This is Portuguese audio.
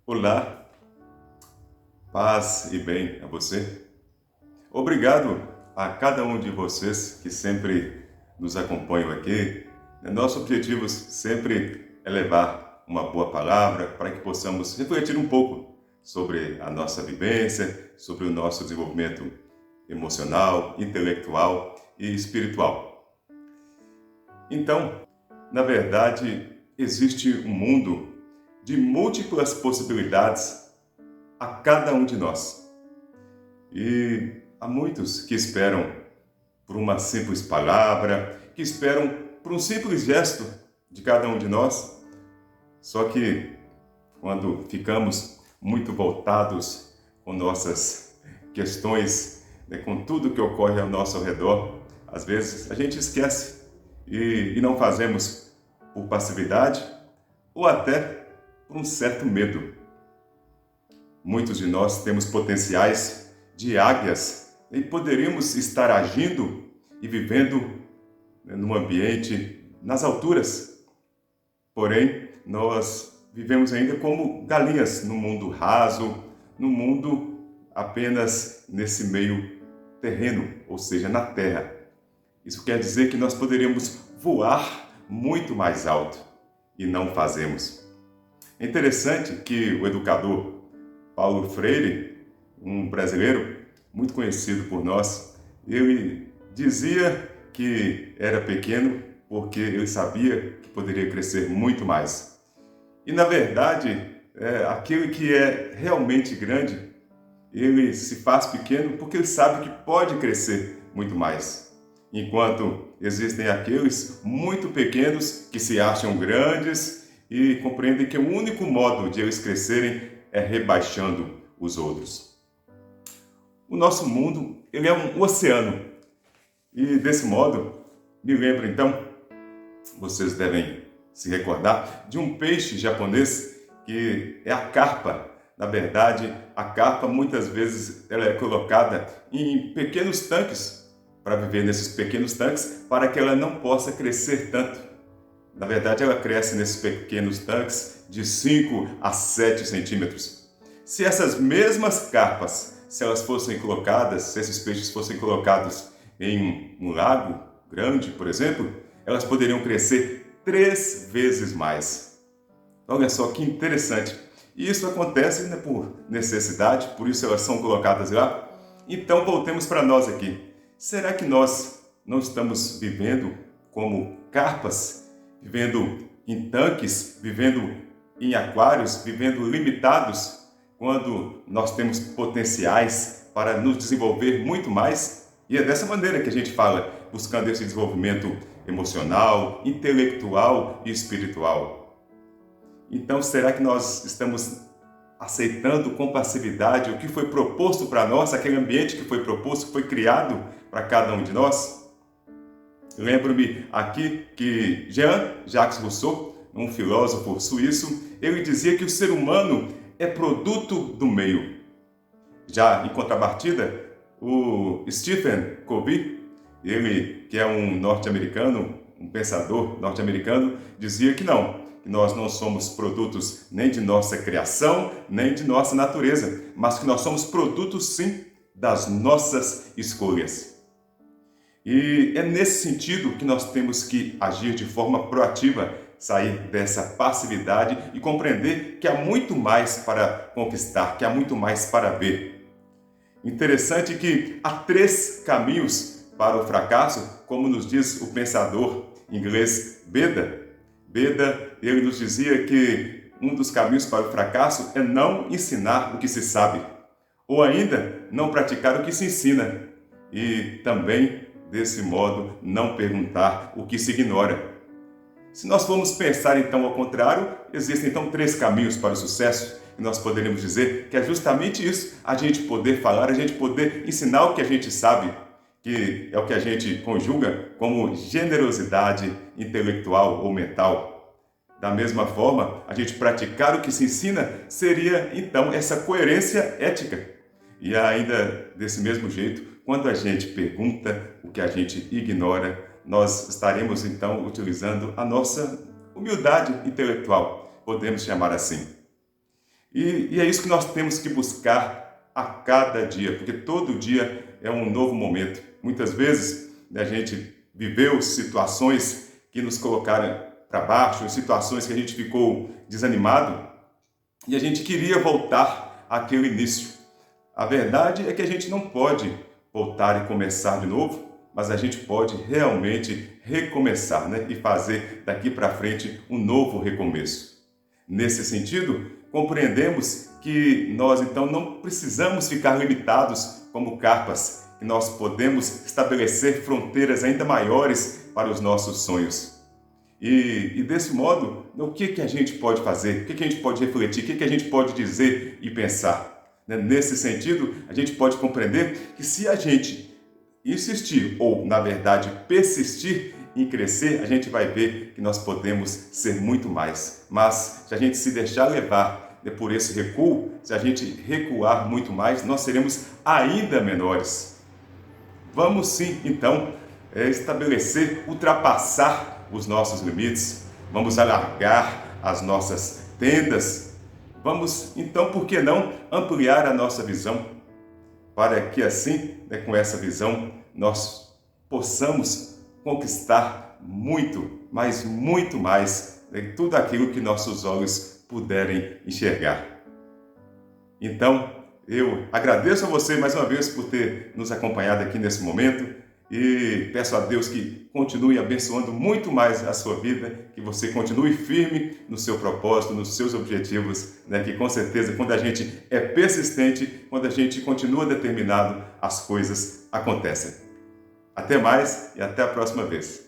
Olá, paz e bem a você. Obrigado a cada um de vocês que sempre nos acompanham aqui. Nosso objetivo sempre é levar uma boa palavra para que possamos refletir um pouco sobre a nossa vivência, sobre o nosso desenvolvimento emocional, intelectual e espiritual. Então, na verdade, existe um mundo de múltiplas possibilidades a cada um de nós. E há muitos que esperam por uma simples palavra, que esperam por um simples gesto de cada um de nós. Só que quando ficamos muito voltados com nossas questões, com tudo que ocorre ao nosso redor, às vezes a gente esquece e não fazemos por passividade ou até por um certo medo. Muitos de nós temos potenciais de águias e poderíamos estar agindo e vivendo num ambiente nas alturas. Porém, nós vivemos ainda como galinhas no mundo raso, no mundo apenas nesse meio terreno, ou seja, na terra. Isso quer dizer que nós poderíamos voar muito mais alto e não fazemos. É interessante que o educador Paulo Freire, um brasileiro muito conhecido por nós, ele dizia que era pequeno porque ele sabia que poderia crescer muito mais. E na verdade, aquele que é realmente grande, ele se faz pequeno porque ele sabe que pode crescer muito mais. Enquanto existem aqueles muito pequenos que se acham grandes e compreendem que o único modo de eles crescerem é rebaixando os outros. O nosso mundo, ele é um oceano. E desse modo, me lembro então, vocês devem se recordar de um peixe japonês que é a carpa. Na verdade, a carpa muitas vezes ela é colocada em pequenos tanques para viver nesses pequenos tanques para que ela não possa crescer tanto. Na verdade, ela cresce nesses pequenos tanques de 5 a 7 centímetros. Se essas mesmas carpas, se elas fossem colocadas, se esses peixes fossem colocados em um lago grande, por exemplo, elas poderiam crescer 3 vezes mais. Olha só que interessante. E isso acontece por necessidade, por isso elas são colocadas lá. Então, voltemos para nós aqui. Será que nós não estamos vivendo como carpas? Vivendo em tanques, vivendo em aquários, vivendo limitados, quando nós temos potenciais para nos desenvolver muito mais? E é dessa maneira que a gente fala, buscando esse desenvolvimento emocional, intelectual e espiritual. Então, será que nós estamos aceitando com passividade o que foi proposto para nós, aquele ambiente que foi proposto, que foi criado para cada um de nós? Lembro-me aqui que Jean-Jacques Rousseau, um filósofo suíço, ele dizia que o ser humano é produto do meio. Já em contrapartida, o Stephen Covey, ele que é um norte-americano, um pensador norte-americano, dizia que nós não somos produtos nem de nossa criação, nem de nossa natureza, mas que nós somos produtos sim das nossas escolhas. E é nesse sentido que nós temos que agir de forma proativa, sair dessa passividade e compreender que há muito mais para conquistar, que há muito mais para ver. Interessante que há 3 caminhos para o fracasso, como nos diz o pensador inglês Beda. Beda, ele nos dizia que um dos caminhos para o fracasso é não ensinar o que se sabe, ou ainda não praticar o que se ensina, e também desse modo, não perguntar o que se ignora. Se nós formos pensar então ao contrário, existem então 3 caminhos para o sucesso, e nós poderíamos dizer que é justamente isso, a gente poder falar, a gente poder ensinar o que a gente sabe, que é o que a gente conjuga como generosidade intelectual ou mental. Da mesma forma, a gente praticar o que se ensina seria então essa coerência ética. E ainda desse mesmo jeito, quando a gente pergunta o que a gente ignora, nós estaremos então utilizando a nossa humildade intelectual, podemos chamar assim. E é isso que nós temos que buscar a cada dia, porque todo dia é um novo momento. Muitas vezes a gente viveu situações que nos colocaram para baixo, situações que a gente ficou desanimado e a gente queria voltar àquele início. A verdade é que a gente não pode voltar e começar de novo, mas a gente pode realmente recomeçar, né? E fazer daqui para frente um novo recomeço. Nesse sentido, compreendemos que nós então não precisamos ficar limitados como carpas, que nós podemos estabelecer fronteiras ainda maiores para os nossos sonhos. E desse modo, o que a gente pode fazer? O que a gente pode refletir? O que a gente pode dizer e pensar? Nesse sentido, a gente pode compreender que se a gente insistir, ou na verdade persistir em crescer, a gente vai ver que nós podemos ser muito mais. Mas se a gente se deixar levar por esse recuo, se a gente recuar muito mais, nós seremos ainda menores. Vamos sim, então, estabelecer, ultrapassar os nossos limites, vamos alargar as nossas tendas, vamos então, por que não, ampliar a nossa visão, para que assim, com essa visão, nós possamos conquistar muito, mas muito mais, tudo aquilo que nossos olhos puderem enxergar. Então, eu agradeço a você mais uma vez por ter nos acompanhado aqui nesse momento e peço a Deus que continue abençoando muito mais a sua vida, que você continue firme no seu propósito, nos seus objetivos, que com certeza quando a gente é persistente, quando a gente continua determinado, as coisas acontecem. Até mais e até a próxima vez.